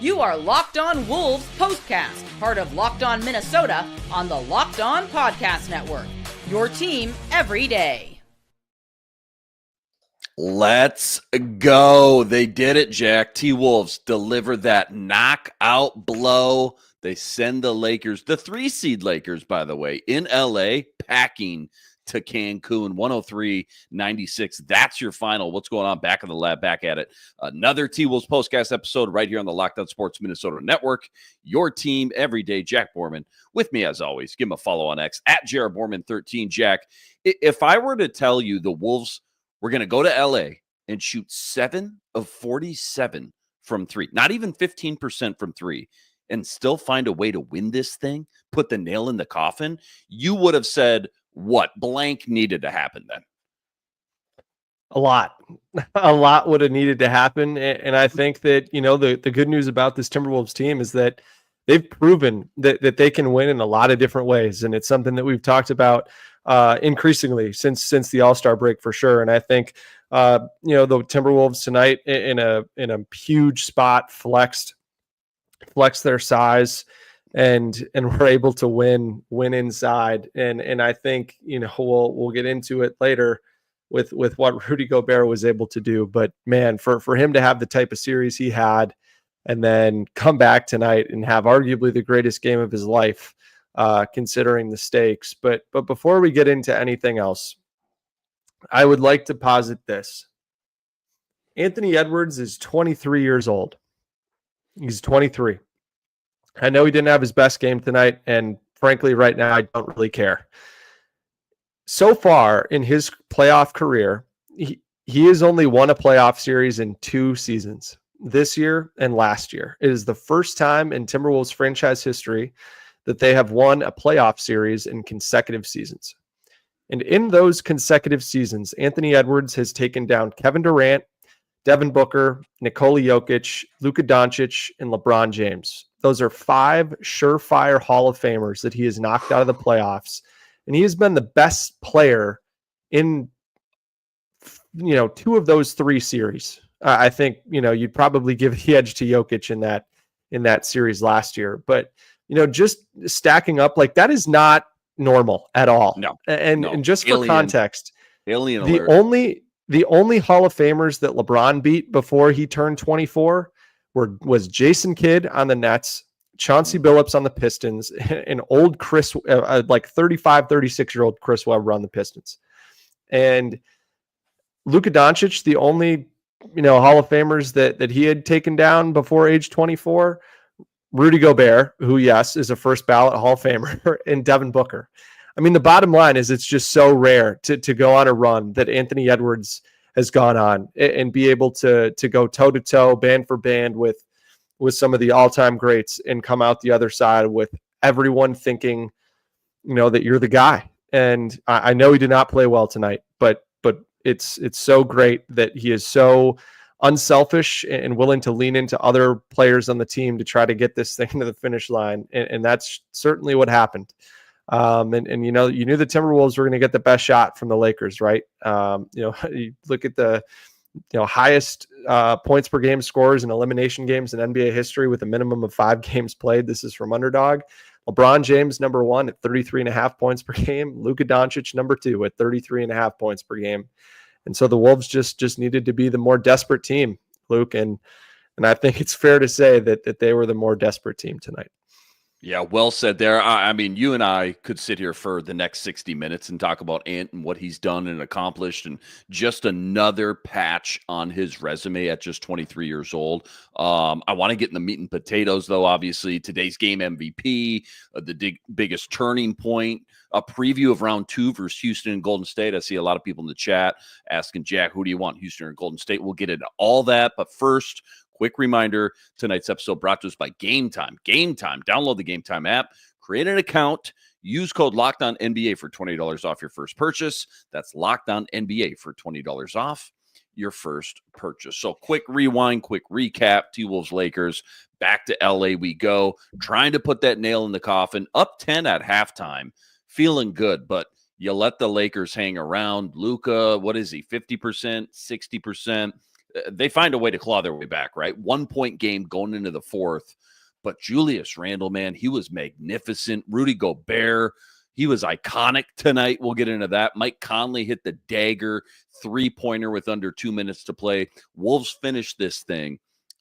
You are Locked On Wolves POSTCAST, part of Locked On Minnesota on the Locked On Podcast Network. Your team every day. Let's go. They did it, Jack. T-Wolves deliver that knockout blow. They send the Lakers, the 3-seed Lakers, by the way, in LA, packing to Cancun, 103-96. That's your final. What's going on? Back in the lab, back at it. Another T-Wolves Postcast episode right here on the Locked On Sports Minnesota Network. Your team every day. Jack Borman with me as always. Give him a follow on X at JRBorman13. Jack, if I were to tell you the Wolves were going to go to LA and shoot 7 of 47 from 3, not even 15% from 3, and still find a way to win this thing, put the nail in the coffin, you would have said, what blank needed to happen then? A lot would have needed to happen. And I think that, the good news about this Timberwolves team is that they've proven that they can win in a lot of different ways. And it's something that we've talked about increasingly since the All-Star break for sure. And I think, the Timberwolves tonight in a huge spot flex their size and we're able to win inside. And I think, we'll get into it later with what Rudy Gobert was able to do. But man, for him to have the type of series he had and then come back tonight and have arguably the greatest game of his life, considering the stakes. But before we get into anything else, I would like to posit this. Anthony Edwards is 23 years old. He's 23. I know he didn't have his best game tonight, and frankly, right now, I don't really care. So far in his playoff career, he has only won a playoff series in 2 seasons, this year and last year. It is the first time in Timberwolves franchise history that they have won a playoff series in consecutive seasons. And in those consecutive seasons, Anthony Edwards has taken down Kevin Durant, Devin Booker, Nikola Jokic, Luka Doncic, and LeBron James. Those are 5 surefire Hall of Famers that he has knocked out of the playoffs. And he has been the best player in, 2 of those 3 series. I think, you'd probably give the edge to Jokic in that series last year. But, just stacking up like that is not normal at all. No. And just for context, alien the alert. The only Hall of Famers that LeBron beat before he turned 24 was Jason Kidd on the Nets, Chauncey Billups on the Pistons, and old Chris, like 35, 36-year-old Chris Webber on the Pistons. And Luka Doncic, the only, Hall of Famers that he had taken down before age 24, Rudy Gobert, who, yes, is a first ballot Hall of Famer, and Devin Booker. I mean, the bottom line is it's just so rare to go on a run that Anthony Edwards has gone on and be able to go toe-to-toe, band for band with some of the all-time greats and come out the other side with everyone thinking, that you're the guy. And I know he did not play well tonight, but it's so great that he is so unselfish and willing to lean into other players on the team to try to get this thing to the finish line. And that's certainly what happened. And you knew the Timberwolves were going to get the best shot from the Lakers, right? You look at the highest points per game scores in elimination games in NBA history with a minimum of 5 games played. This is from Underdog. LeBron James, number 1 at 33.5 points per game. Luka Doncic, number 2 at 33.5 points per game. And so the Wolves just needed to be the more desperate team, Luke. And I think it's fair to say that they were the more desperate team tonight. Yeah, well said there. I mean, you and I could sit here for the next 60 minutes and talk about Ant and what he's done and accomplished, and just another patch on his resume at just 23 years old. I want to get in the meat and potatoes, though, obviously. Today's game MVP, the biggest turning point, a preview of round 2 versus Houston and Golden State. I see a lot of people in the chat asking, Jack, who do you want, Houston or Golden State? We'll get into all that, but first, quick reminder, tonight's episode brought to us by Game Time. Game Time. Download the Game Time app, create an account, use code LOCKEDONNBA for $20 off your first purchase. That's LOCKEDONNBA for $20 off your first purchase. So quick rewind, quick recap. T-Wolves Lakers, back to LA we go. Trying to put that nail in the coffin. Up 10 at halftime. Feeling good, but you let the Lakers hang around. Luka, what is he, 50%, 60%? they find a way to claw their way back, right? 1-point game going into the fourth. But Julius Randle, man, he was magnificent. Rudy Gobert, he was iconic tonight. We'll get into that. Mike Conley hit the dagger three-pointer with under 2 minutes to play. Wolves finished this thing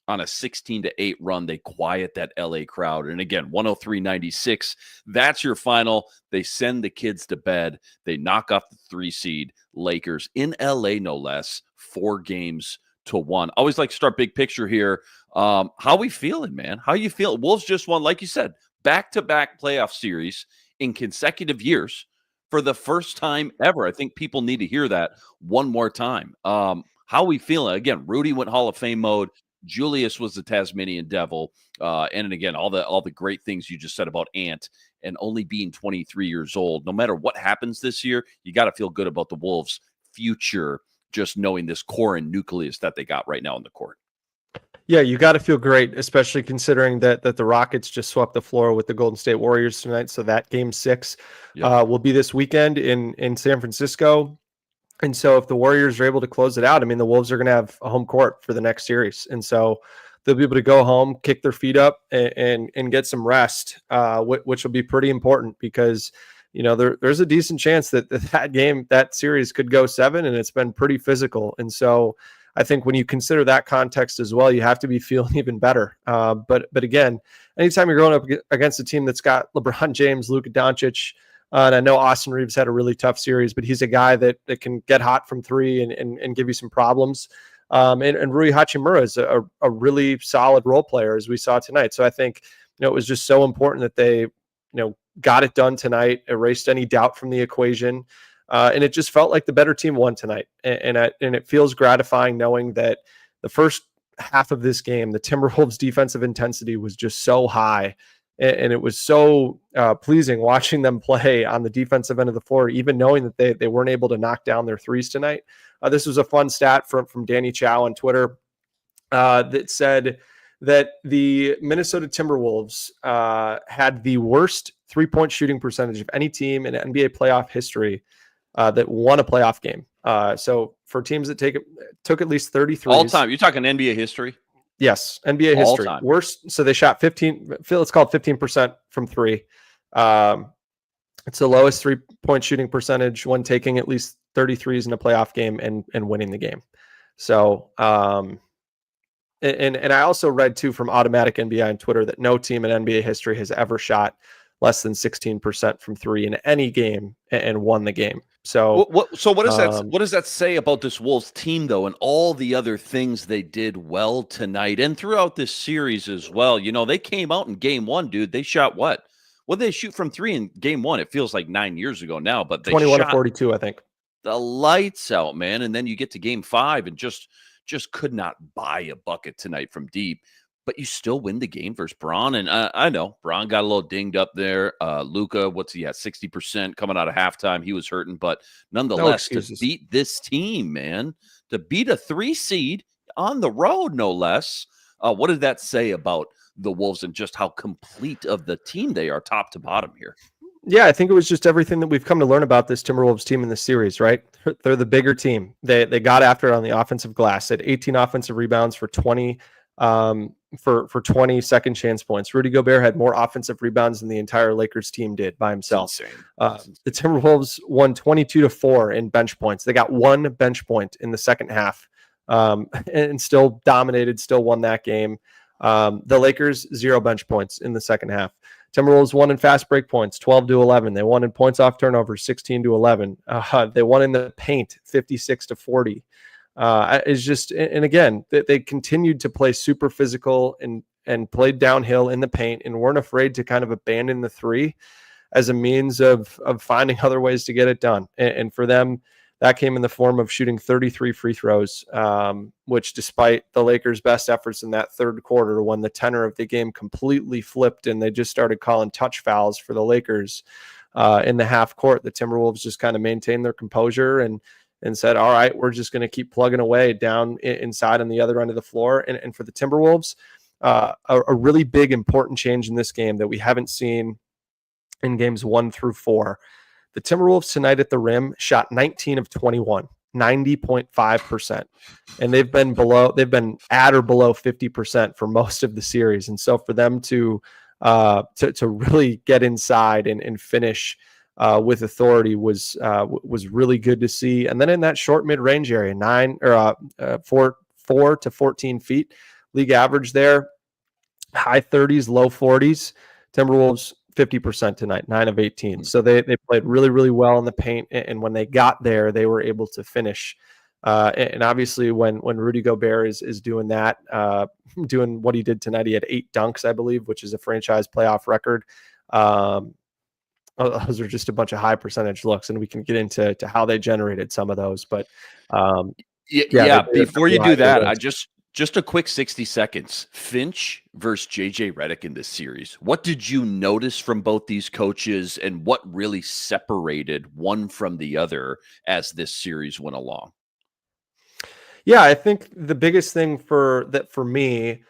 on a 16-8 run. They quiet that LA crowd. And again, 103-96. That's your final. They send the kids to bed. They knock off the 3 seed Lakers in LA, no less, 4-1. I always like to start big picture here. How we feeling, man? How you feel? Wolves just won, like you said, back-to-back playoff series in consecutive years for the first time ever. I think people need to hear that one more time. How we feeling? Again, Rudy went Hall of Fame mode. Julius was the Tasmanian Devil. And again, all the great things you just said about Ant and only being 23 years old. No matter what happens this year, you got to feel good about the Wolves' future, just knowing this core and nucleus that they got right now on the court. Yeah, you got to feel great, especially considering that the Rockets just swept the floor with the Golden State Warriors tonight. So that game 6 will be this weekend in San Francisco. And so if the Warriors are able to close it out, I mean, the Wolves are going to have a home court for the next series. And so they'll be able to go home, kick their feet up and get some rest, which will be pretty important because, you know, there's a decent chance that series could go 7, and it's been pretty physical. And so I think when you consider that context as well, you have to be feeling even better. But again, anytime you're going up against a team that's got LeBron James, Luka Doncic, and I know Austin Reeves had a really tough series, but he's a guy that can get hot from 3 and give you some problems. And Rui Hachimura is a really solid role player, as we saw tonight. So I think, you know, it was just so important that they, you know, got it done tonight, erased any doubt from the equation. And it just felt like the better team won tonight. And it feels gratifying knowing that the first half of this game, the Timberwolves' defensive intensity was just so high. And it was so pleasing watching them play on the defensive end of the floor, even knowing that they weren't able to knock down their threes tonight. This was a fun stat from Danny Chow on Twitter that said that the Minnesota Timberwolves had the worst three-point shooting percentage of any team in NBA playoff history that won a playoff game. So for teams that took at least 33 all time, you're talking NBA history. Yes, NBA history. All time. Worst. So they shot 15. Let's call it 15% from 3. It's the lowest three-point shooting percentage when taking at least 33s in a playoff game and winning the game. So, and I also read too from Automatic NBA on Twitter that no team in NBA history has ever shot less than 16% from 3 in any game and won the game. So what does that what does that say about this Wolves team though, and all the other things they did well tonight and throughout this series as well? You know, they came out in game 1, dude. They shot what did they shoot from 3 in game 1? It feels like 9 years ago now, but they 21 shot to 42, I think. The lights out, man. And then you get to game 5 and just could not buy a bucket tonight from deep. But you still win the game versus Braun. And I know Braun got a little dinged up there. Luka, what's he at? 60% coming out of halftime. He was hurting. But nonetheless, to beat this team, man, to beat a 3 seed on the road, no less. What did that say about the Wolves and just how complete of the team they are top to bottom here? Yeah, I think it was just everything that we've come to learn about this Timberwolves team in this series, right? They're the bigger team. They got after it on the offensive glass. They had 18 offensive rebounds for 20 for 20 second chance points. Rudy Gobert had more offensive rebounds than the entire Lakers team did by himself. The Timberwolves won 22-4 in bench points. They got 1 bench point in the second half and still dominated, still won that game. The Lakers, 0 bench points in the second half. Timberwolves won in fast break points, 12-11. They won in points off turnovers, 16-11. They won in the paint, 56-40. Is just, and again, they continued to play super physical and played downhill in the paint and weren't afraid to kind of abandon the 3 as a means of finding other ways to get it done. And for them, that came in the form of shooting 33 free throws, which despite the Lakers' best efforts in that third quarter, when the tenor of the game completely flipped and they just started calling touch fouls for the Lakers in the half court, the Timberwolves just kind of maintained their composure and said, all right, we're just going to keep plugging away down inside on the other end of the floor. And for the Timberwolves, a really big, important change in this game that we haven't seen in games 1 through 4. The Timberwolves tonight at the rim shot 19 of 21. 90.5%. And they've been at or below 50% for most of the series. And so for them to really get inside and finish with authority was really good to see. And then in that short mid-range area, 4 to 14 feet, league average there, high 30s, low 40s. Timberwolves 50% tonight, 9 of 18. So they played really, really well in the paint. And when they got there, they were able to finish. And obviously when Rudy Gobert is doing that, doing what he did tonight, he had 8 dunks, I believe, which is a franchise playoff record. Those are just a bunch of high percentage looks, and we can get into how they generated some of those. But before you do that, I just a quick 60 seconds. Finch versus JJ Redick in this series. What did you notice from both these coaches, and what really separated one from the other as this series went along? Yeah, I think the biggest thing for me,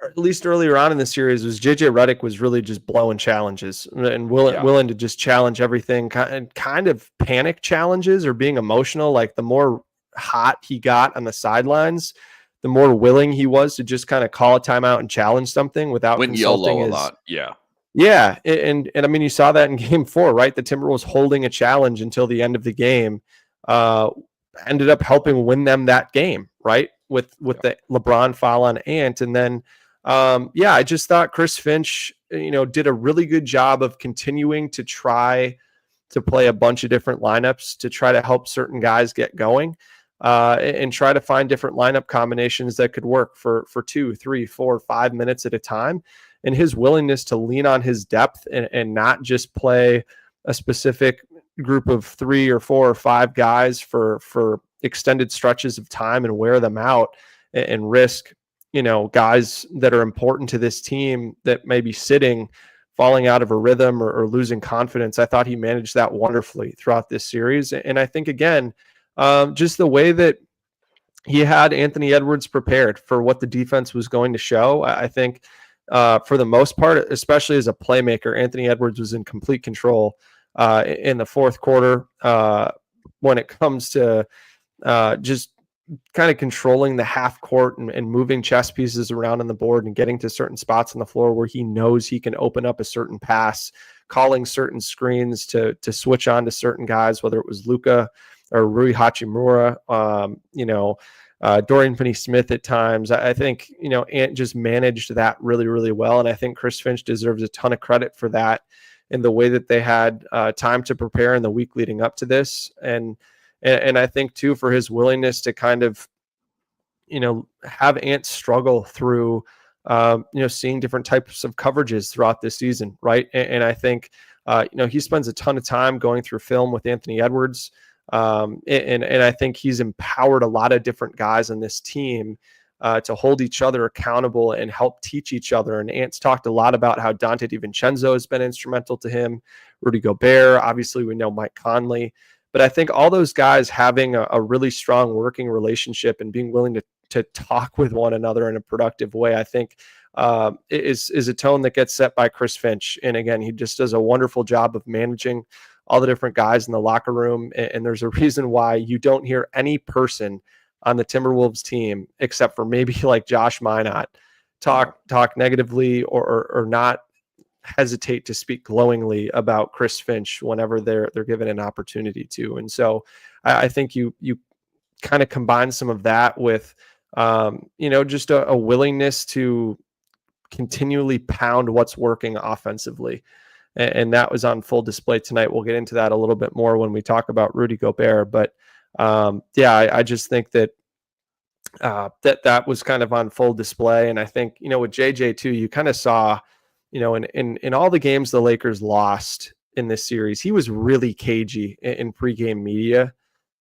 at least earlier on in the series, was JJ Redick was really just blowing challenges and willing to just challenge everything, and kind of panic challenges or being emotional. Like the more hot he got on the sidelines, the more willing he was to just kind of call a timeout and challenge something without consulting YOLO a lot. Yeah. And I mean, you saw that in game 4, right? The Timberwolves holding a challenge until the end of the game ended up helping win them that game, right? With the LeBron foul on Ant. And then, I just thought Chris Finch, did a really good job of continuing to try to play a bunch of different lineups to try to help certain guys get going. And try to find different lineup combinations that could work for 2, 3, 4, 5 minutes at a time. And his willingness to lean on his depth and not just play a specific group of 3 or 4 or 5 guys for extended stretches of time and wear them out and risk, guys that are important to this team that may be sitting, falling out of a rhythm or losing confidence. I thought he managed that wonderfully throughout this series. And I think, again, just the way that he had Anthony Edwards prepared for what the defense was going to show. I think for the most part, especially as a playmaker, Anthony Edwards was in complete control in the fourth quarter when it comes to just kind of controlling the half court and moving chess pieces around on the board and getting to certain spots on the floor where he knows he can open up a certain pass, calling certain screens to switch on to certain guys, whether it was Luka or Rui Hachimura, Dorian Finney-Smith at times. I think, Ant just managed that really, really well. And I think Chris Finch deserves a ton of credit for that in the way that they had time to prepare in the week leading up to this. And I think too, for his willingness to kind of, have Ant struggle through, seeing different types of coverages throughout this season. Right. And I think, he spends a ton of time going through film with Anthony Edwards. And I think he's empowered a lot of different guys on this team to hold each other accountable and help teach each other. And Ant's talked a lot about how Dante DiVincenzo has been instrumental to him, Rudy Gobert. Obviously, we know Mike Conley. But I think all those guys having a really strong working relationship and being willing to talk with one another in a productive way, I think is a tone that gets set by Chris Finch. And again, he just does a wonderful job of managing all the different guys in the locker room. And there's a reason why you don't hear any person on the Timberwolves team, except for maybe like Josh Minott, talk negatively or not hesitate to speak glowingly about Chris Finch whenever they're given an opportunity to. And so I think you kind of combine some of that with, just a willingness to continually pound what's working offensively. And that was on full display tonight. We'll get into that a little bit more when we talk about Rudy Gobert. But I just think that that was kind of on full display. And I think, with JJ too, you kind of saw, in all the games the Lakers lost in this series, he was really cagey in pregame media.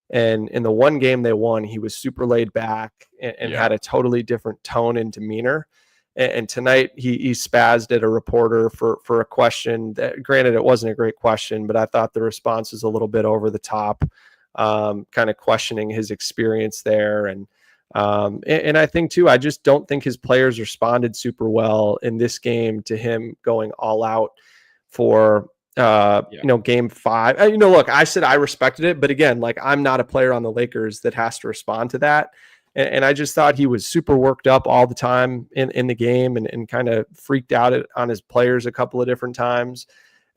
And in the one game they won, he was super laid back and had a totally different tone and demeanor. And tonight he spazzed at a reporter for a question that, granted, it wasn't a great question, but I thought the response was a little bit over the top, kind of questioning his experience there. And I think too, I just don't think his players responded super well in this game to him going all out for game 5. Look, I said I respected it, but again, like I'm not a player on the Lakers that has to respond to that. And I just thought he was super worked up all the time in the game and kind of freaked out on his players a couple of different times.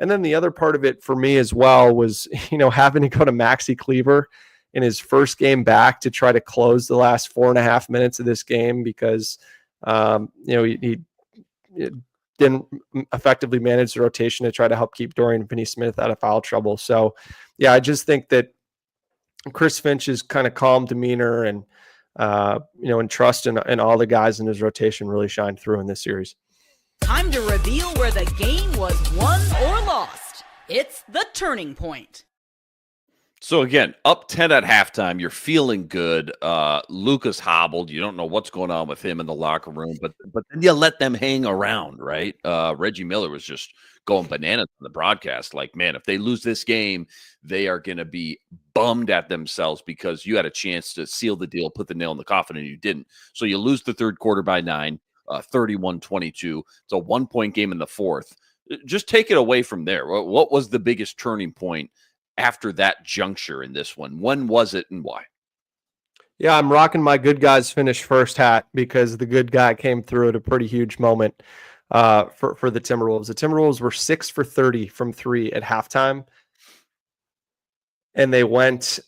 And then the other part of it for me as well was, having to go to Maxi Kleber in his first game back to try to close the last 4.5 minutes of this game because, he didn't effectively manage the rotation to try to help keep Dorian Finney-Smith out of foul trouble. So, yeah, I just think that Chris Finch's kind of calm demeanor and, and trust in all the guys in his rotation really shined through in this series. Time to reveal where the game was won or lost. It's the turning point. So again, up 10 at halftime, you're feeling good. Luka's hobbled. You don't know what's going on with him in the locker room, but then you let them hang around, right? Reggie Miller was just going bananas on the broadcast. Like, man, if they lose this game, they are going to be bummed at themselves because you had a chance to seal the deal, put the nail in the coffin, and you didn't. So you lose the third quarter by 9, 31-22. It's a 1-point game in the fourth. Just take it away from there. What was the biggest turning point after that juncture in this one? When was it and why? Yeah, I'm rocking my good guys finish first hat because the good guy came through at a pretty huge moment for the Timberwolves. The Timberwolves were 6 for 30 from 3 at halftime. And they went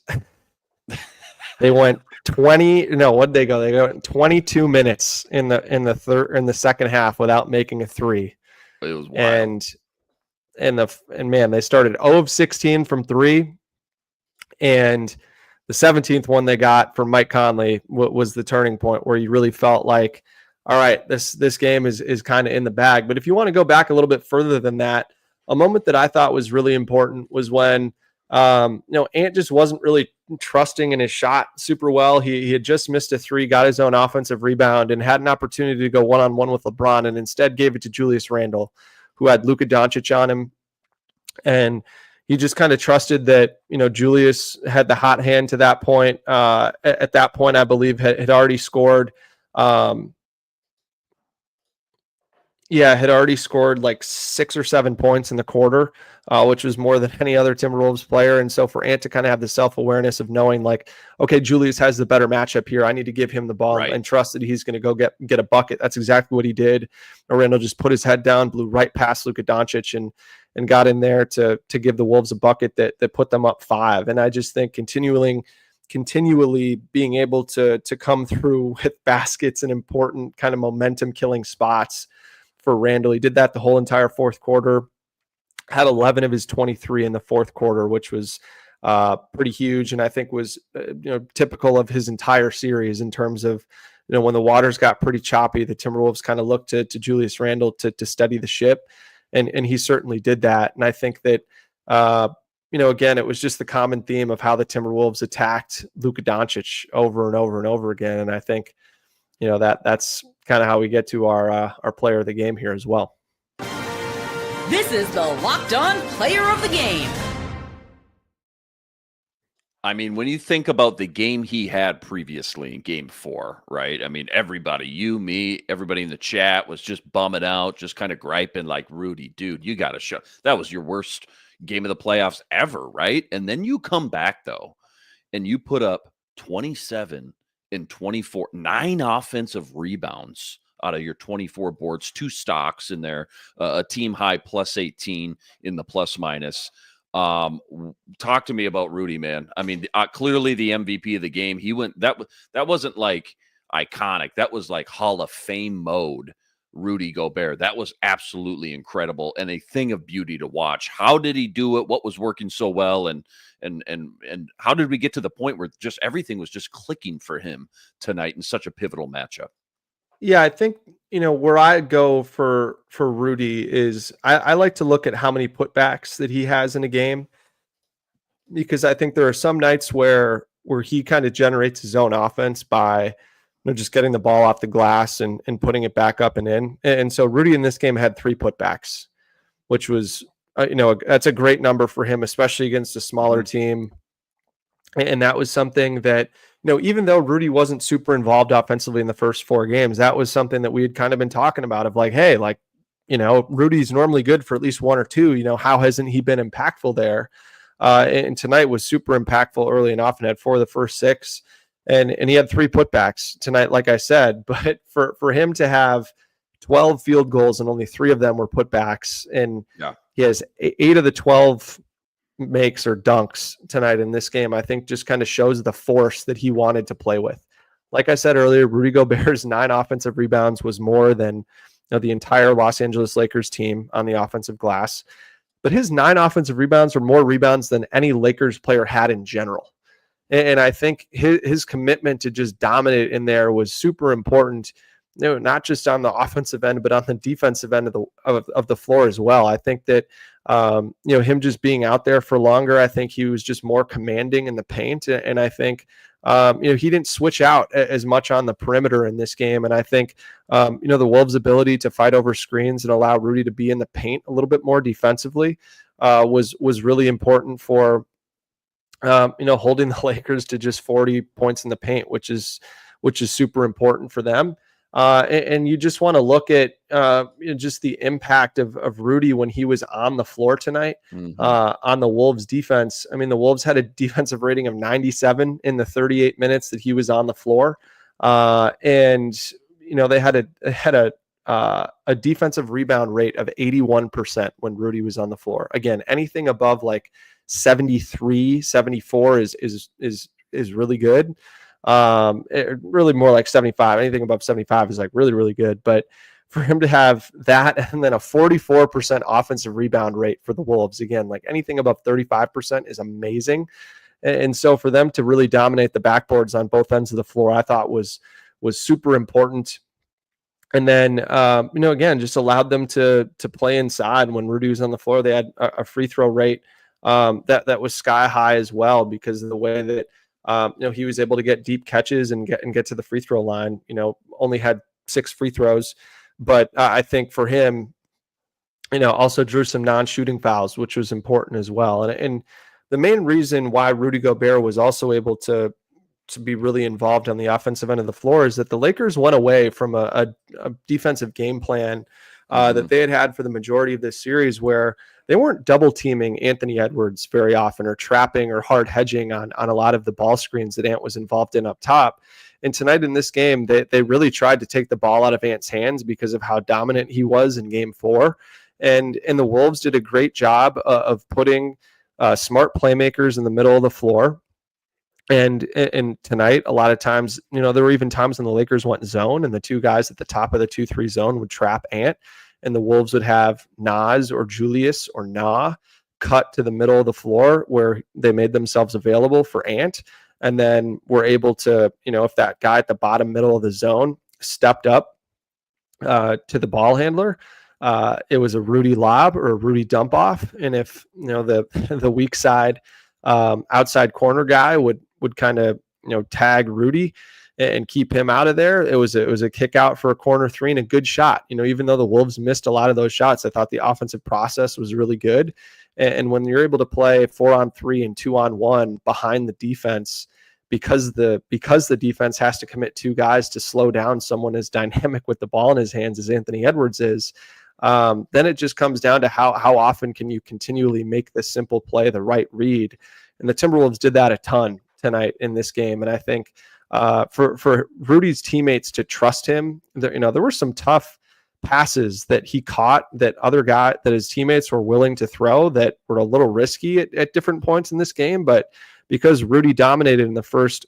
20. No, what'd they go? They go 22 minutes in the second half without making a 3. It was wild. And man, they started 0 of 16 from 3, and the 17th one they got from Mike Conley was the turning point where you really felt like, all right, this game is kind of in the bag. But if you want to go back a little bit further than that, a moment that I thought was really important was when Ant just wasn't really trusting in his shot super well. He had just missed a 3, got his own offensive rebound, and had an opportunity to go one-on-one with LeBron, and instead gave it to Julius Randle, who had Luka Doncic on him. And he just kind of trusted that, Julius had the hot hand to that point. At that point, I believe had already scored. Had already scored like 6 or 7 points in the quarter, which was more than any other Timberwolves player. And so for Ant to kind of have the self-awareness of knowing like, okay, Julius has the better matchup here. I need to give him the ball and trust that he's going to go get a bucket. That's exactly what he did. Randall just put his head down, blew right past Luka Doncic and got in there to give the Wolves a bucket that put them up 5. And I just think continually being able to come through with baskets and important kind of momentum killing spots for Randall. He did that the whole entire fourth quarter, had 11 of his 23 in the fourth quarter, which was pretty huge. And I think was, typical of his entire series in terms of, when the waters got pretty choppy, the Timberwolves kind of looked to Julius Randle to steady the ship. And he certainly did that. And I think that, again, it was just the common theme of how the Timberwolves attacked Luka Doncic over and over and over again. And I think, that's kind of how we get to our player of the game here as well. This is the Locked On Player of the Game. I mean, when you think about the game he had previously in game 4, right? I mean, everybody, you, me, everybody in the chat was just bumming out, just kind of griping like, Rudy, dude, you got to show. That was your worst game of the playoffs ever, right? And then you come back, though, and you put up 27 and 24, 9 offensive rebounds out of your 24 boards, 2 stocks in there, a team high plus 18 in the plus minus. Talk to me about Rudy, man. I mean, clearly the MVP of the game. He went that wasn't like iconic. That was like Hall of Fame mode. Rudy Gobert. That was absolutely incredible and a thing of beauty to watch. How did he do it? What was working so well? And how did we get to the point where just everything was just clicking for him tonight in such a pivotal matchup? Yeah, I think, where I go for Rudy is I like to look at how many putbacks that he has in a game, because I think there are some nights where he kind of generates his own offense by just getting the ball off the glass and putting it back up and in. And so Rudy in this game had 3 putbacks, which was, that's a great number for him, especially against a smaller team. And that was something that, even though Rudy wasn't super involved offensively in the first 4 games, that was something that we had kind of been talking about of like, hey, like Rudy's normally good for at least one or two. How hasn't he been impactful there? And tonight was super impactful early and often, had 4 of the first 6. And he had 3 putbacks tonight, like I said. But for him to have 12 field goals and only 3 of them were putbacks, and he has 8 of the 12 makes or dunks tonight in this game, I think just kind of shows the force that he wanted to play with. Like I said earlier, Rudy Gobert's 9 offensive rebounds was more than the entire Los Angeles Lakers team on the offensive glass. But his 9 offensive rebounds were more rebounds than any Lakers player had in general. And I think his commitment to just dominate in there was super important, not just on the offensive end, but on the defensive end of the floor as well. I think that, him just being out there for longer, I think he was just more commanding in the paint. And I think, he didn't switch out as much on the perimeter in this game. And I think, the Wolves' ability to fight over screens and allow Rudy to be in the paint a little bit more defensively was really important for, holding the Lakers to just 40 points in the paint, which is super important for them. And you just want to look at just the impact of Rudy when he was on the floor tonight on the Wolves defense. I mean, the Wolves had a defensive rating of 97 in the 38 minutes that he was on the floor. And they had a defensive rebound rate of 81% when Rudy was on the floor. Again, anything above like 73, 74 is really good. Really more like 75. Anything above 75 is like really, really good. But for him to have that and then a 44% offensive rebound rate for the Wolves, again, like anything above 35% is amazing. And so for them to really dominate the backboards on both ends of the floor, I thought was super important. And then, again, just allowed them to play inside when Rudy was on the floor. They had a free throw rate that was sky high as well, because of the way that he was able to get deep catches and get to the free throw line. Only had 6 free throws, but I think for him, also drew some non-shooting fouls, which was important as well. And the main reason why Rudy Gobert was also able to be really involved on the offensive end of the floor is that the Lakers went away from a defensive game plan that they had for the majority of this series, where they weren't double teaming Anthony Edwards very often, or trapping or hard hedging on a lot of the ball screens that Ant was involved in up top. And tonight in this game, they really tried to take the ball out of Ant's hands because of how dominant he was in game 4. And the Wolves did a great job of putting smart playmakers in the middle of the floor. And tonight, a lot of times, there were even times when the Lakers went zone and the 2 guys at the top of the 2-3 zone would trap Ant, and the Wolves would have Nas or Julius or Na cut to the middle of the floor where they made themselves available for Ant. And then were able to, if that guy at the bottom middle of the zone stepped up to the ball handler, it was a Rudy lob or a Rudy dump off. And if, the weak side outside corner guy would kind of, tag Rudy and keep him out of there, it was a kick out for a corner 3 and a good shot. Even though the Wolves missed a lot of those shots, I thought the offensive process was really good. And when you're able to play 4-on-3 and 2-on-1 behind the defense, because the defense has to commit 2 guys to slow down someone as dynamic with the ball in his hands as Anthony Edwards is, then it just comes down to how often can you continually make the simple play the right read. And the Timberwolves did that a ton tonight in this game. And I think for Rudy's teammates to trust him, there were some tough passes that he caught that his teammates were willing to throw that were a little risky at different points in this game. But because Rudy dominated in the first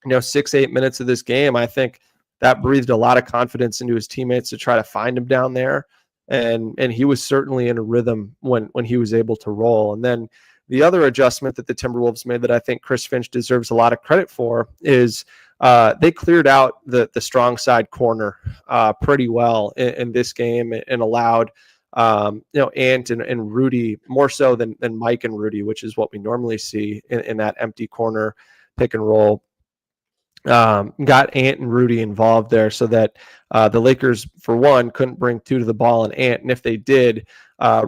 6-8 minutes of this game, I think that breathed a lot of confidence into his teammates to try to find him down there. And he was certainly in a rhythm when he was able to roll. And then the other adjustment that the Timberwolves made that I think Chris Finch deserves a lot of credit for is they cleared out the strong side corner pretty well in this game, and allowed Ant and Rudy, more so than Mike and Rudy, which is what we normally see in that empty corner pick and roll. Got Ant and Rudy involved there so that the Lakers, for one, couldn't bring 2 to the ball and Ant. And if they did,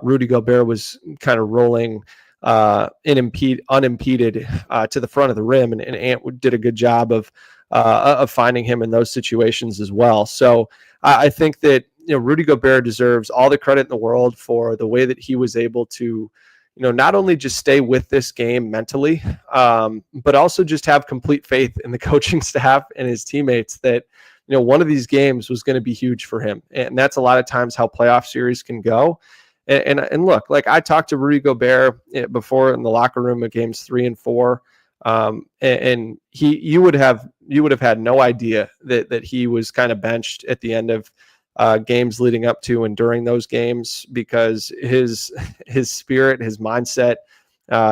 Rudy Gobert was kind of rolling unimpeded to the front of the rim, and Ant did a good job of finding him in those situations as well. So I think that Rudy Gobert deserves all the credit in the world for the way that he was able to, not only just stay with this game mentally, but also just have complete faith in the coaching staff and his teammates that, one of these games was going to be huge for him. And that's a lot of times how playoff series can go. And look, like I talked to Rudy Gobert before in the locker room at games 3 and 4. And you would have had no idea that he was kind of benched at the end of games leading up to and during those games, because his spirit, his mindset,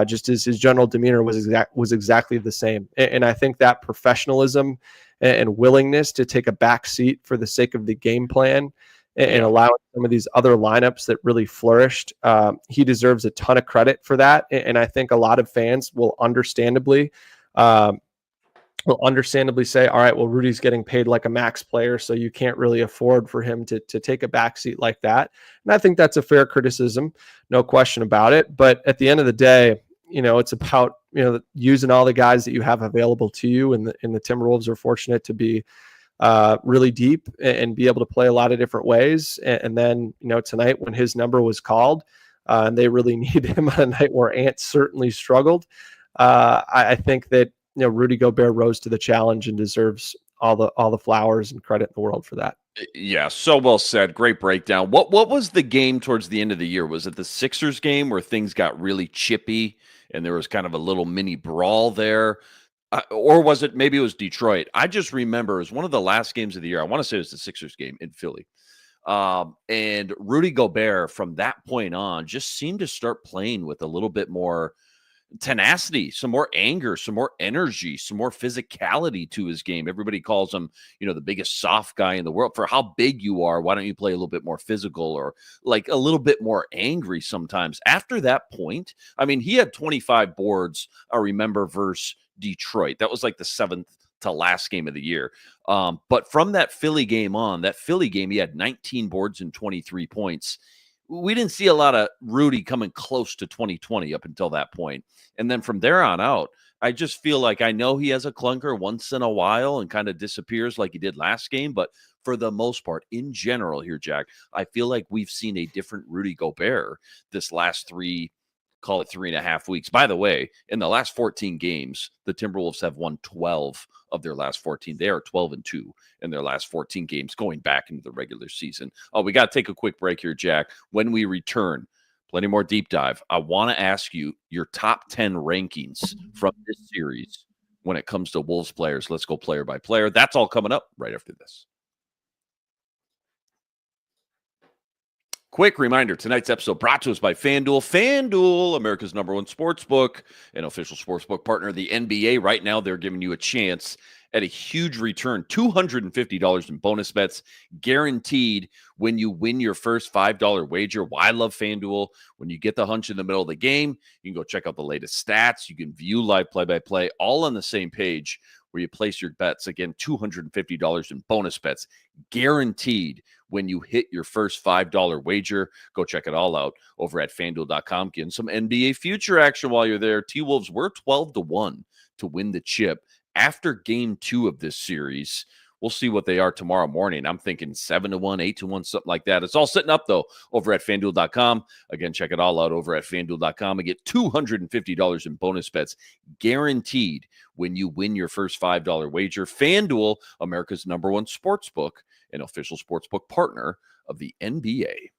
just his general demeanor was exactly the same. And I think that professionalism and willingness to take a back seat for the sake of the game plan and allowing some of these other lineups that really flourished, he deserves a ton of credit for that. And I think a lot of fans will understandably say, all right, well, Rudy's getting paid like a max player, so you can't really afford for him to take a backseat like that. And I think that's a fair criticism, no question about it. But at the end of the day, it's about, using all the guys that you have available to you. And the Timberwolves are fortunate to be really deep and be able to play a lot of different ways. And then, tonight when his number was called and they really needed him on a night where Ant certainly struggled, I think that, Rudy Gobert rose to the challenge and deserves all the flowers and credit in the world for that. Yeah, so well said. Great breakdown. What was the game towards the end of the year? Was it the Sixers game where things got really chippy and there was kind of a little mini brawl there? Or was it, maybe it was Detroit? I just remember it was one of the last games of the year. I want to say it was the Sixers game in Philly. And Rudy Gobert from that point on just seemed to start playing with a little bit more tenacity, some more anger, some more energy, some more physicality to his game. Everybody calls him, the biggest soft guy in the world. For how big you are, why don't you play a little bit more physical or like a little bit more angry sometimes? After that point, I mean, he had 25 boards, I remember, versus Detroit. That was like the 7th to last game of the year. But from that Philly game, he had 19 boards and 23 points. We didn't see a lot of Rudy coming close to 2020 up until that point. And then from there on out, I just feel like I know he has a clunker once in a while and kind of disappears like he did last game. But for the most part, in general here, Jack, I feel like we've seen a different Rudy Gobert this last 3.5 weeks. By the way, in the last 14 games, the Timberwolves have won 12 of their last 14. They are 12-2 in their last 14 games going back into the regular season. Oh, we got to take a quick break here, Jack. When we return, plenty more deep dive. I want to ask you your top 10 rankings from this series when it comes to Wolves players. Let's go player by player. That's all coming up right after this. Quick reminder, tonight's episode brought to us by FanDuel. FanDuel, America's #1 sportsbook, an official sportsbook partner of the NBA. Right now, they're giving you a chance at a huge return, $250 in bonus bets, guaranteed when you win your first $5 wager. Why I love FanDuel? When you get the hunch in the middle of the game, you can go check out the latest stats. You can view live play-by-play, all on the same page where you place your bets. Again, $250 in bonus bets, guaranteed when you hit your first $5 wager. Go check it all out over at FanDuel.com. Getting some NBA future action while you're there. T-Wolves were 12-1 to win the chip after game 2 of this series. We'll see what they are tomorrow morning. I'm thinking 7-1, 8-1, something like that. It's all sitting up, though, over at FanDuel.com. Again, check it all out over at FanDuel.com and get $250 in bonus bets guaranteed when you win your first $5 wager. FanDuel, America's #1 sportsbook, an official sportsbook partner of the NBA.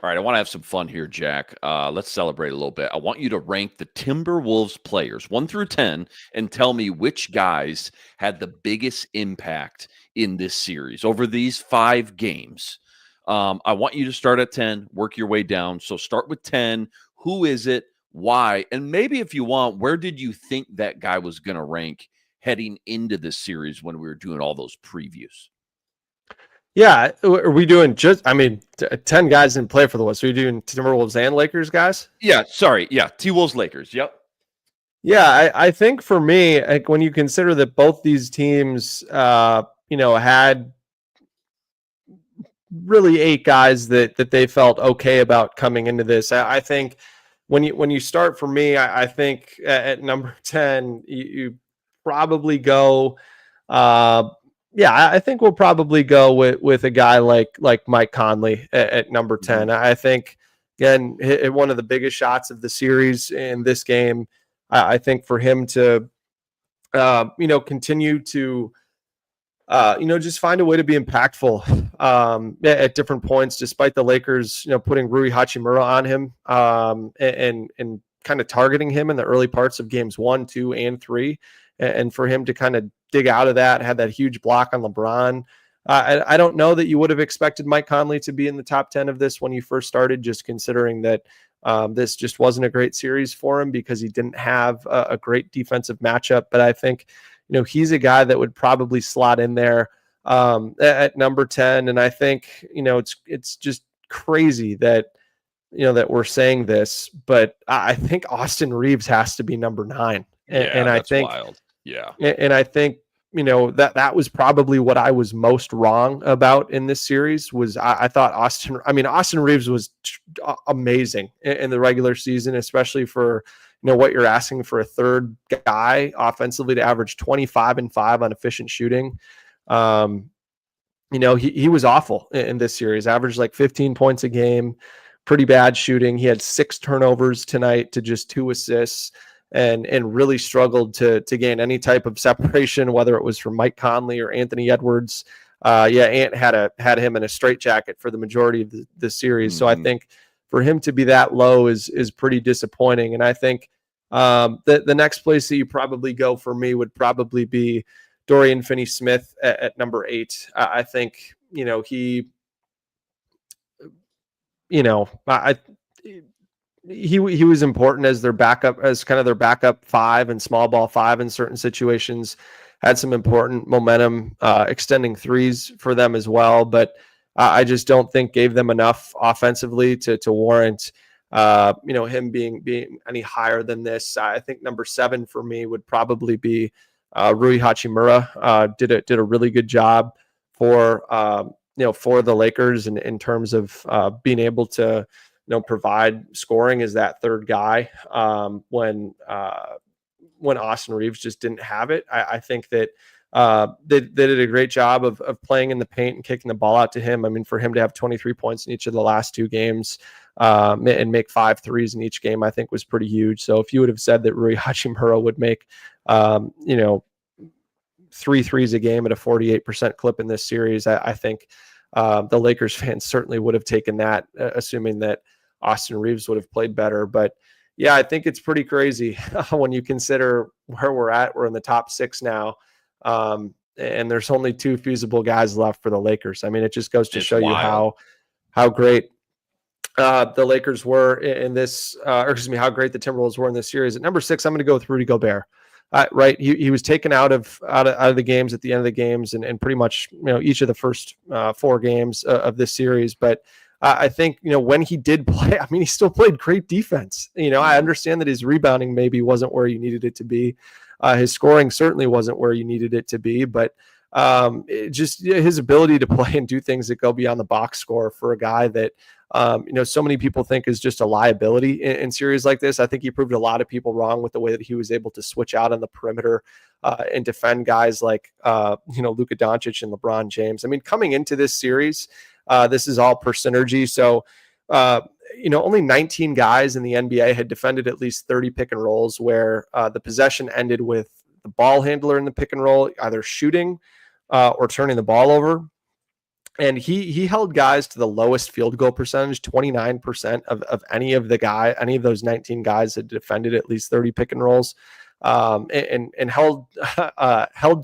All right, I want to have some fun here, Jack. Let's celebrate a little bit. I want you to rank the Timberwolves players 1 through 10 and tell me which guys had the biggest impact in this series over these 5 games. I want you to start at 10, work your way down. So start with 10. Who is it? Why? And maybe if you want, where did you think that guy was going to rank heading into this series when we were doing all those previews? Yeah, are we doing 10 guys didn't play for the West? Are we doing Timberwolves and Lakers guys? Yeah, sorry. Yeah, T-Wolves, Lakers. Yep. Yeah, I think for me, like when you consider that both these teams, had really 8 guys that they felt okay about coming into this. I think when you start for me, I think at number 10, you probably go, Yeah, I think we'll probably go with a guy like Mike Conley at number 10. I think, again, hit one of the biggest shots of the series in this game. I think for him to, continue to, just find a way to be impactful at different points, despite the Lakers, putting Rui Hachimura on him and kind of targeting him in the early parts of games 1, 2, and 3. And for him to kind of dig out of that, had that huge block on LeBron. I don't know that you would have expected Mike Conley to be in the top 10 of this when you first started, just considering that this just wasn't a great series for him because he didn't have a great defensive matchup. But I think, he's a guy that would probably slot in there at number 10. And I think, it's just crazy that, that we're saying this, but I think Austin Reeves has to be number 9. And I think, wild. Yeah. And I think, that was probably what I was most wrong about in this series was I thought Austin Reeves was amazing in the regular season, especially for, what you're asking for a third guy offensively to average 25 and 5 on efficient shooting. He was awful in this series, averaged like 15 points a game, pretty bad shooting. He had 6 turnovers tonight to just 2 assists. And really struggled to gain any type of separation, whether it was from Mike Conley or Anthony Edwards. Ant had him in a straitjacket for the majority of the series. So I think for him to be that low is pretty disappointing. And I think the next place that you probably go for me would probably be Dorian Finney-Smith at number 8. I think, he was important as their backup, as kind of their backup 5 and small ball 5 in certain situations. Had some important momentum, extending threes for them as well. But I just don't think gave them enough offensively to warrant, him being any higher than this. I think number 7 for me would probably be Rui Hachimura. Did a really good job for the Lakers in terms of being able to provide scoring as that third guy when Austin Reeves just didn't have it. I think that they did a great job of playing in the paint and kicking the ball out to him. I mean, for him to have 23 points in each of the last 2 games and make 5 threes in each game, I think was pretty huge. So if you would have said that Rui Hachimura would make, 3 threes a game at a 48% clip in this series, I think the Lakers fans certainly would have taken that, assuming that Austin Reeves would have played better. But yeah, I think it's pretty crazy when you consider where we're at. We're in the top 6 now. And there's only 2 feasible guys left for the Lakers. I mean, it just goes to show you how great the Lakers were in this, how great the Timberwolves were in this series. At number 6, I'm going to go with Rudy Gobert. Right. He was taken out of the games at the end of the games and pretty much, each of the first 4 games of this series. But I think, when he did play, I mean, he still played great defense. I understand that his rebounding maybe wasn't where you needed it to be. His scoring certainly wasn't where you needed it to be, but just his ability to play and do things that go beyond the box score for a guy that, so many people think is just a liability in series like this. I think he proved a lot of people wrong with the way that he was able to switch out on the perimeter and defend guys like, Luka Doncic and LeBron James. I mean, coming into this series, this is all per synergy. So, only 19 guys in the NBA had defended at least 30 pick and rolls where the possession ended with the ball handler in the pick and roll, either shooting or turning the ball over. And he held guys to the lowest field goal percentage, 29% of any of those 19 guys that defended at least 30 pick and rolls, and held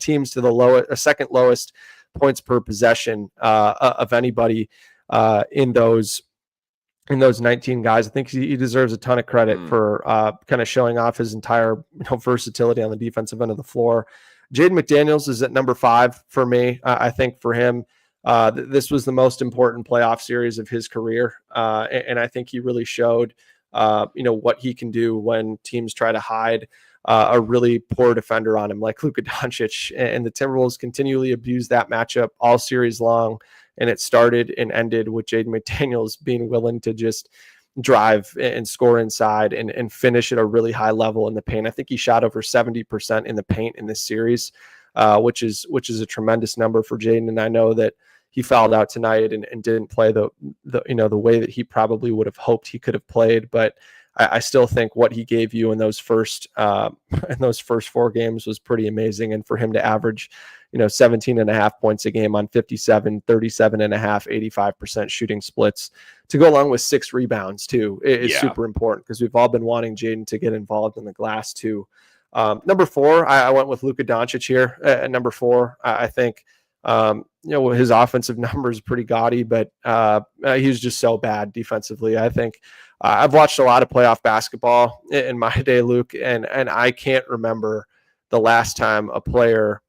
teams to the second lowest points per possession of anybody in those 19 guys. I think he deserves a ton of credit for kind of showing off his entire versatility on the defensive end of the floor. Jaden McDaniels is at number 5 for me. I think for him, this was the most important playoff series of his career. And I think he really showed, what he can do when teams try to hide a really poor defender on him like Luka Doncic. And the Timberwolves continually abused that matchup all series long. And it started and ended with Jaden McDaniels being willing to just drive and score inside and finish at a really high level in the paint. I think he shot over 70% in the paint in this series. which is a tremendous number for Jaden. And I know that he fouled out tonight and didn't play the way that he probably would have hoped he could have played. But I still think what he gave you in those first 4 games was pretty amazing. And for him to average, 17.5 points a game on 57, 37.5, 85% shooting splits to go along with 6 rebounds too is super important, because we've all been wanting Jaden to get involved in the glass too. Number 4, I went with Luka Doncic here at number 4. I think, his offensive numbers pretty gaudy, but he was just so bad defensively. I think I've watched a lot of playoff basketball in my day, Luke, and I can't remember the last time a player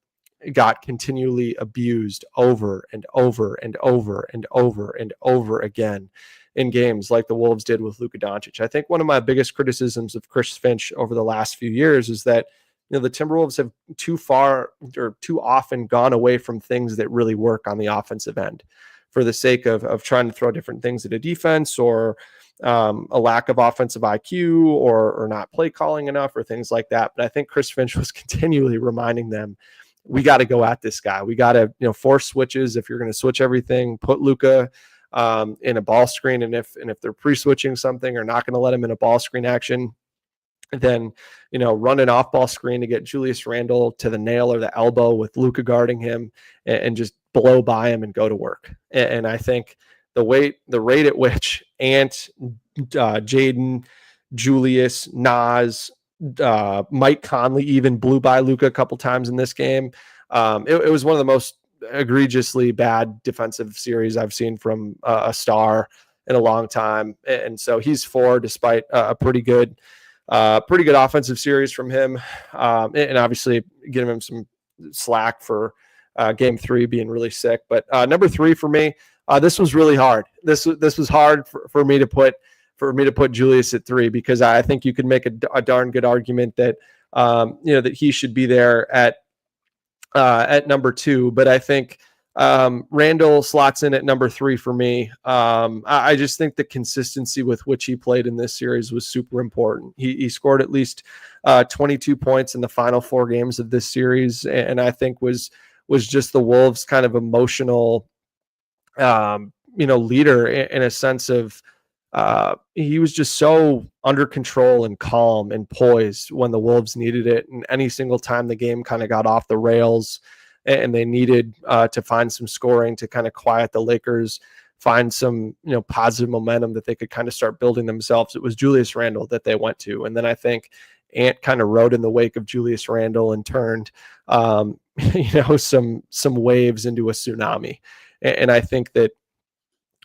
got continually abused over and over and over and over and over again in games like the Wolves did with Luka Doncic. I think one of my biggest criticisms of Chris Finch over the last few years is that the Timberwolves have too often gone away from things that really work on the offensive end for the sake of trying to throw different things at a defense, or a lack of offensive IQ, or not play calling enough, or things like that. But I think Chris Finch was continually reminding them, we got to go at this guy. We got to, force switches. If you're going to switch everything, put Luka in a ball screen. And if they're pre-switching something or not going to let him in a ball screen action, then, run an off-ball screen to get Julius Randle to the nail or the elbow with Luka guarding him, and just blow by him and go to work. And I think the rate at which Ant, Jaden, Julius, Nas, Mike Conley even blew by Luka a couple times in this game. It was one of the most egregiously bad defensive series I've seen from a star in a long time. And so he's 4, despite a pretty good offensive series from him. And obviously giving him some slack for game 3 being really sick. But number 3 for me, this was really hard. This was hard for me to put Julius at 3, because I think you could make a darn good argument that that he should be there at number 2. But I think Randall slots in at number 3 for me. I just think the consistency with which he played in this series was super important. He scored at least 22 points in the final 4 games of this series, and I think was just the Wolves' kind of emotional leader in a sense of he was just so under control and calm and poised when the Wolves needed it. And any single time the game kind of got off the rails and they needed to find some scoring to kind of quiet the Lakers, find some, positive momentum that they could kind of start building themselves, it was Julius Randle that they went to. And then I think Ant kind of rode in the wake of Julius Randle and turned, some waves into a tsunami. And I think that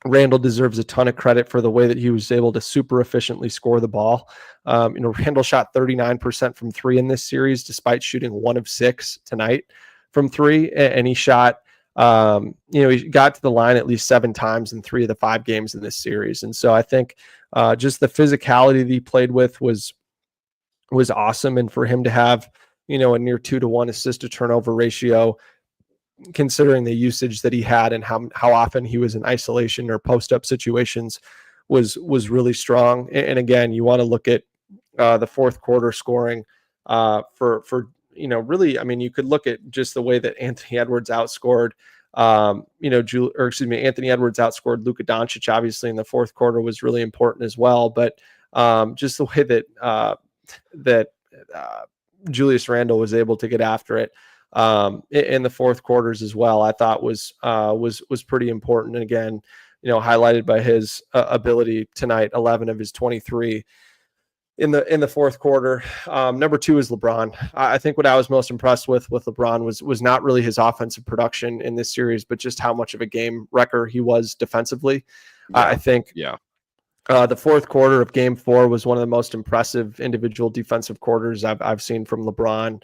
Randle deserves a ton of credit for the way that he was able to super efficiently score the ball. Randle shot 39% from 3 in this series, despite shooting 1 of 6 tonight from 3. And he shot, he got to the line at least 7 times in 3 of the 5 games in this series. And so I think just the physicality that he played with was awesome. And for him to have, a near 2-to-1 assist to turnover ratio, considering the usage that he had and how often he was in isolation or post-up situations, was really strong. And again, you want to look at the fourth quarter scoring for really, I mean, you could look at just the way that Anthony Edwards outscored, Anthony Edwards outscored Luka Doncic, obviously, in the fourth quarter was really important as well. But just the way that Julius Randle was able to get after it in the fourth quarters as well, I thought was pretty important. And again, highlighted by his ability tonight, 11 of his 23 in the fourth quarter. Number 2 is LeBron. I think what I was most impressed with LeBron was not really his offensive production in this series, but just how much of a game wrecker he was defensively. I think the fourth quarter of game 4 was one of the most impressive individual defensive quarters I've seen from LeBron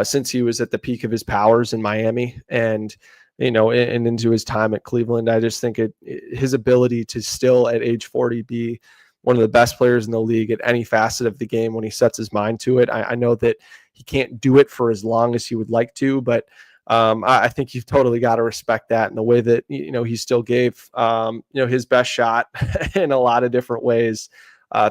since he was at the peak of his powers in Miami and into his time at Cleveland. I just think his ability to still at age 40 be one of the best players in the league at any facet of the game when he sets his mind to it. I know that he can't do it for as long as he would like to, but I think you've totally got to respect that, and the way that he still gave his best shot in a lot of different ways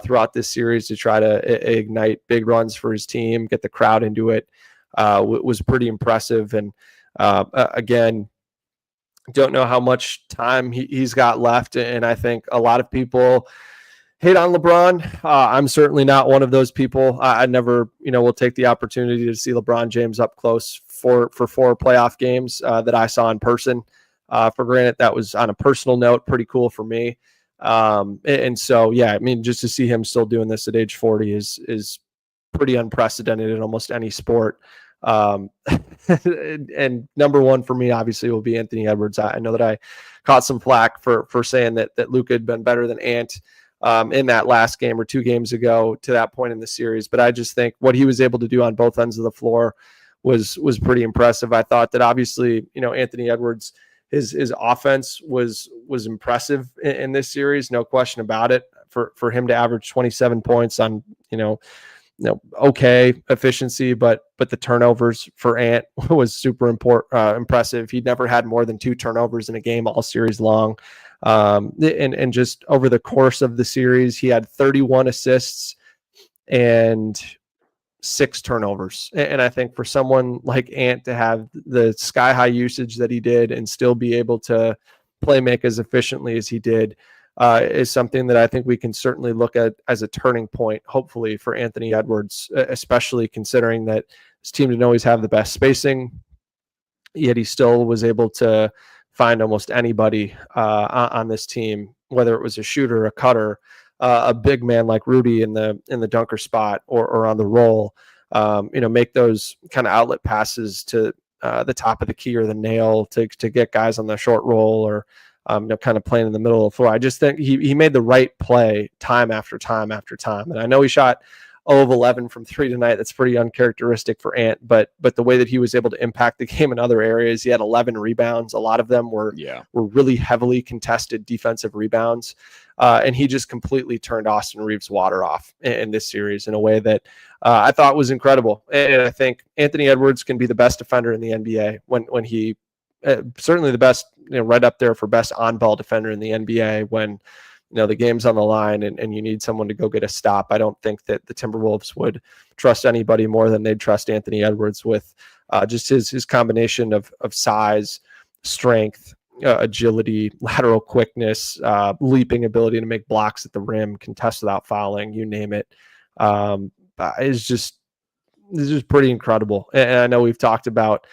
throughout this series to try to ignite big runs for his team, get the crowd into it. was pretty impressive. And again, don't know how much time he's got left. And I think a lot of people hate on LeBron. I'm certainly not one of those people. I never, will take the opportunity to see LeBron James up close for 4 playoff games that I saw in person. For granted, that was on a personal note, pretty cool for me. And so, yeah, I mean, just to see him still doing this at age 40 is pretty unprecedented in almost any sport. And number one for me, obviously, will be Anthony Edwards. I know that I caught some flack for saying that Luka had been better than Ant in that last game or 2 games ago to that point in the series. But I just think what he was able to do on both ends of the floor was pretty impressive. I thought that obviously, Anthony Edwards, his offense was impressive in this series, no question about it. For him to average 27 points on, okay efficiency, but the turnovers for Ant was super impressive. He'd never had more than 2 turnovers in a game all series long. And just over the course of the series, he had 31 assists and 6 turnovers. And I think for someone like Ant to have the sky high usage that he did and still be able to play make as efficiently as he did is something that I think we can certainly look at as a turning point, hopefully, for Anthony Edwards, especially considering that his team didn't always have the best spacing, yet he still was able to find almost anybody on this team, whether it was a shooter, a cutter, a big man like Rudy in the dunker spot or on the roll, make those kind of outlet passes to the top of the key or the nail to get guys on the short roll or kind of playing in the middle of the floor. I just think he made the right play time after time after time. And I know he shot 0 of 11 from 3 tonight. That's pretty uncharacteristic for Ant, but the way that he was able to impact the game in other areas, he had 11 rebounds. A lot of them were really heavily contested defensive rebounds. And he just completely turned Austin Reeves' water off in this series in a way that I thought was incredible. And I think Anthony Edwards can be the best defender in the NBA when he certainly the best, right up there for best on-ball defender in the NBA when, the game's on the line and you need someone to go get a stop. I don't think that the Timberwolves would trust anybody more than they'd trust Anthony Edwards with just his combination of size, strength, agility, lateral quickness, leaping ability to make blocks at the rim, contest without fouling, you name it. It's just pretty incredible. And I know we've talked about,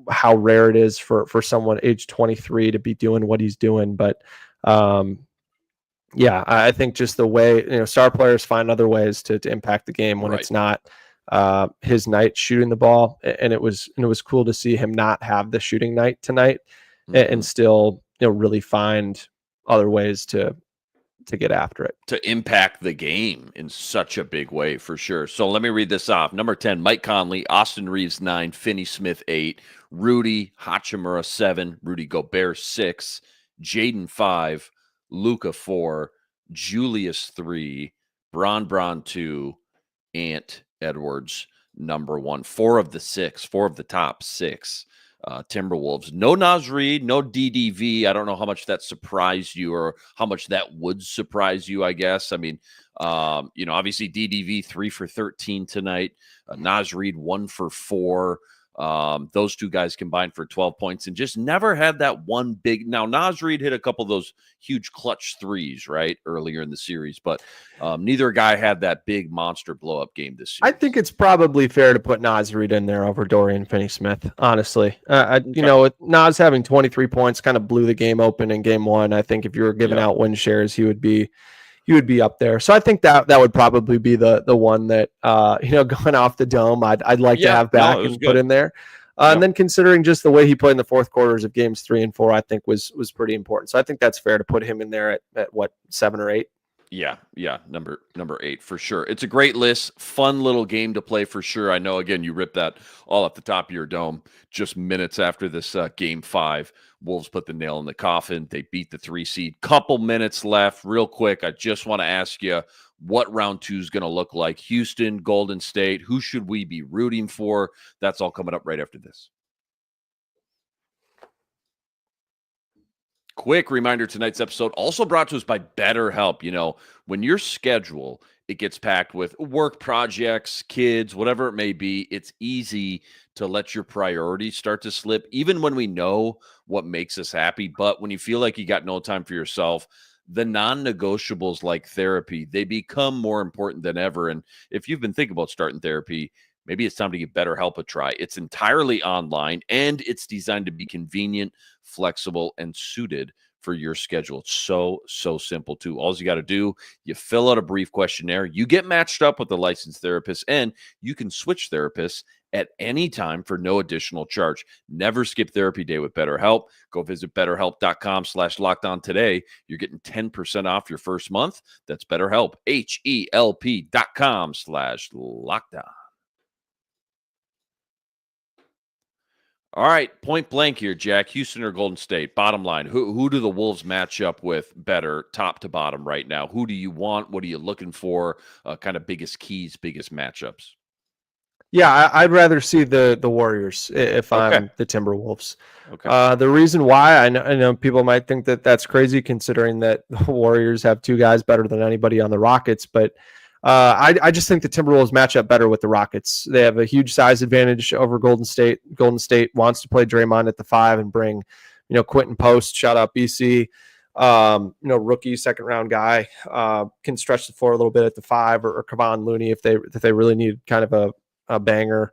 how rare it is for someone age 23 to be doing what he's doing. But I think just the way, star players find other ways to impact the game when it's not his night shooting the ball. And it was cool to see him not have the shooting night tonight and still, really find other ways to get after it. To impact the game in such a big way, for sure. So let me read this off. Number 10, Mike Conley, Austin Reeves 9, Finney Smith 8, Rudy Hachimura 7, Rudy Gobert 6, Jaden 5, Luka 4, Julius 3, Bron 2, Ant Edwards number 1. 4 of the top 6. Timberwolves. No Naz Reid, no DDV. I don't know how much that surprised you or how much that would surprise you, I guess. I mean, obviously DDV 3 for 13 tonight. Naz Reid 1 for 4. Those 2 guys combined for 12 points and just never had that one big. Now, Naz Reid hit a couple of those huge clutch threes, right, earlier in the series, but neither guy had that big monster blow-up game this year. I think it's probably fair to put Naz Reid in there over Dorian Finney-Smith, honestly. With Naz having 23 points kind of blew the game open in game 1. I think if you were giving out win shares, he would be up there. So I think that would probably be the one that going off the dome I'd like to have back and put in there. And then considering just the way he played in the fourth quarters of games 3 and 4, I think was pretty important. So I think that's fair to put him in there at what, 7 or 8. Yeah, number 8 for sure. It's a great list, fun little game to play for sure. I know, again, you ripped that all off the top of your dome just minutes after this game 5. Wolves put the nail in the coffin. They beat the 3 seed. Couple minutes left. Real quick, I just want to ask you what round 2 is going to look like. Houston, Golden State. Who should we be rooting for? That's all coming up right after this. Quick reminder, tonight's episode also brought to us by BetterHelp. When your schedule it gets packed with work projects, kids, whatever it may be. It's easy to let your priorities start to slip, even when we know what makes us happy. But when you feel like you got no time for yourself, the non-negotiables like therapy, they become more important than ever. And if you've been thinking about starting therapy, maybe it's time to give BetterHelp a try. It's entirely online, and it's designed to be convenient, flexible, and suited for your schedule. It's so simple too. All you got to do, you fill out a brief questionnaire, you get matched up with a licensed therapist, and you can switch therapists at any time for no additional charge. Never skip therapy day with BetterHelp. Go visit betterhelp.com/lockedon today. You're getting 10% off your first month. That's BetterHelp, HELP.com/lockdown. All right, point blank here, Jack. Houston or Golden State? Bottom line, who do the Wolves match up with better, top to bottom right now? Who do you want? What are you looking for? Kind of biggest keys, biggest matchups? Yeah, I'd rather see the Warriors if I'm the Timberwolves. Okay. The reason why I know people might think that that's crazy, considering that the Warriors have two guys better than anybody on the Rockets, but I just think the Timberwolves match up better with the Rockets. They have a huge size advantage over Golden State. Golden State wants to play Draymond at the 5 and bring, Quentin Post, shout out BC, rookie second round guy, can stretch the floor a little bit at the 5, or Kevon Looney if they really need kind of a banger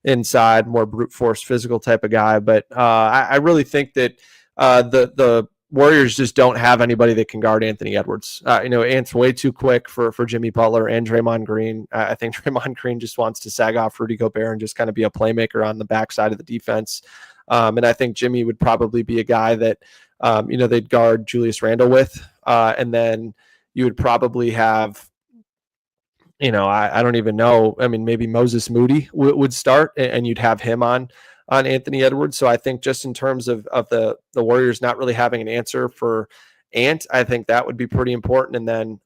inside, more brute force physical type of guy. But I really think that the Warriors just don't have anybody that can guard Anthony Edwards. Ant's way too quick for Jimmy Butler and Draymond Green. I think Draymond Green just wants to sag off Rudy Gobert and just kind of be a playmaker on the backside of the defense. And I think Jimmy would probably be a guy that, they'd guard Julius Randle with. And then you would probably have, I don't even know. I mean, maybe Moses Moody would start, and you'd have him on Anthony Edwards. So I think just in terms of the Warriors not really having an answer for Ant, I think that would be pretty important. And then,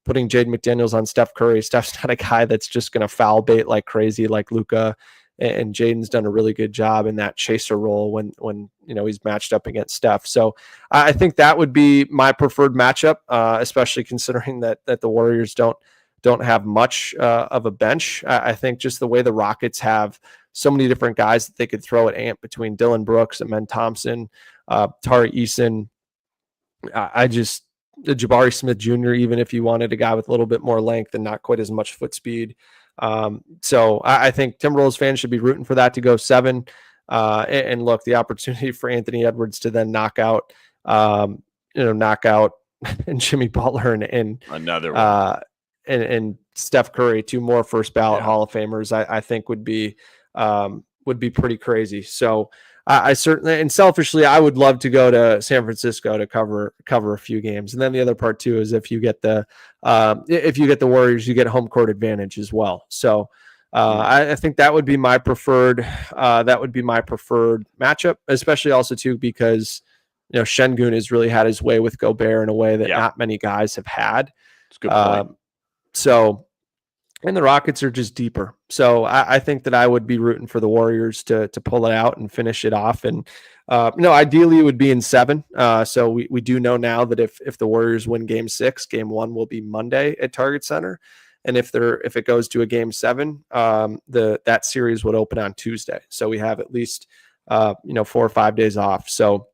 putting Jaden McDaniels on Steph Curry. Steph's not a guy that's just going to foul bait like crazy, like Luka. And Jaden's done a really good job in that chaser role when he's matched up against Steph. So I think that would be my preferred matchup, especially considering that the Warriors don't have much of a bench. I think just the way the Rockets have so many different guys that they could throw at Ant, between Dylan Brooks, Amen Thompson, Tari Eason. The Jabari Smith Jr., even if you wanted a guy with a little bit more length and not quite as much foot speed. So I think Timberwolves fans should be rooting for that to go 7. And look, the opportunity for Anthony Edwards to then knock out and Jimmy Butler and another one. And Steph Curry, 2 more first ballot Hall of Famers, I think would be pretty crazy. So I certainly, and selfishly, I would love to go to San Francisco to cover a few games. And then the other part too is if you get the Warriors, you get home court advantage as well. So I think that would be my preferred matchup, especially also too because Şengün has really had his way with Gobert in a way that not many guys have had. It's a good point. And the Rockets are just deeper. So I think that I would be rooting for the Warriors to pull it out and finish it off. And, ideally it would be in 7. So we do know now that if the Warriors win game 6, game 1 will be Monday at Target Center. And if it goes to a game 7, that series would open on Tuesday. So we have at least, 4 or 5 days off. So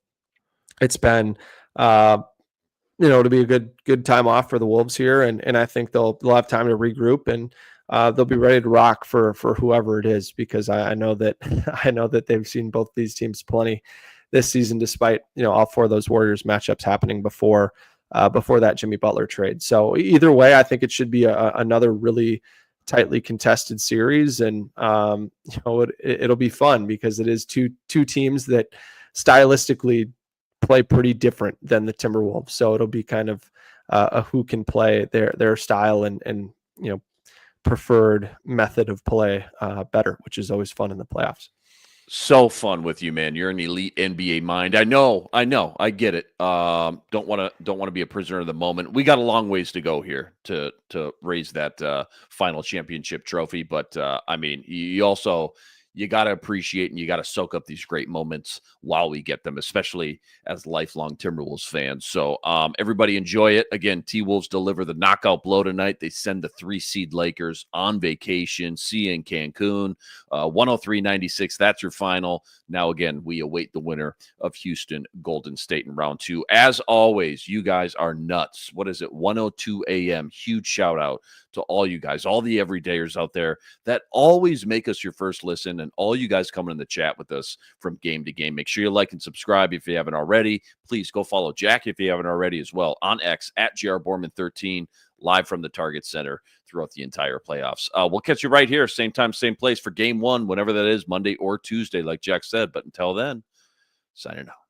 it's been, it'll be a good time off for the Wolves here, and I think they'll have time to regroup, and they'll be ready to rock for whoever it is, because I know that they've seen both these teams plenty this season, despite all 4 of those Warriors matchups happening before that Jimmy Butler trade. So either way, I think it should be another really tightly contested series, and it'll be fun because it is two teams that stylistically play pretty different than the Timberwolves. So it'll be kind of a who can play their style and preferred method of play better, which is always fun in the playoffs. So fun with you, man. You're an elite NBA mind. I know. I get it. Don't want to be a prisoner of the moment. We got a long ways to go here to raise that final championship trophy. But I mean, you also you got to appreciate and you got to soak up these great moments while we get them, especially as lifelong Timberwolves fans. So everybody enjoy it. Again, T-Wolves deliver the knockout blow tonight. They send the 3-seed Lakers on vacation. See you in Cancun. 103-96. That's your final. Now, again, we await the winner of Houston Golden State in round 2. As always, you guys are nuts. What is it? 1:02 a.m. Huge shout out to all you guys, all the everydayers out there that always make us your first listen, and all you guys coming in the chat with us from game to game. Make sure you like and subscribe if you haven't already. Please go follow Jack if you haven't already as well on X at GRBorman13, live from the Target Center throughout the entire playoffs. We'll catch you right here, same time, same place for game 1, whenever that is, Monday or Tuesday, like Jack said. But until then, signing out.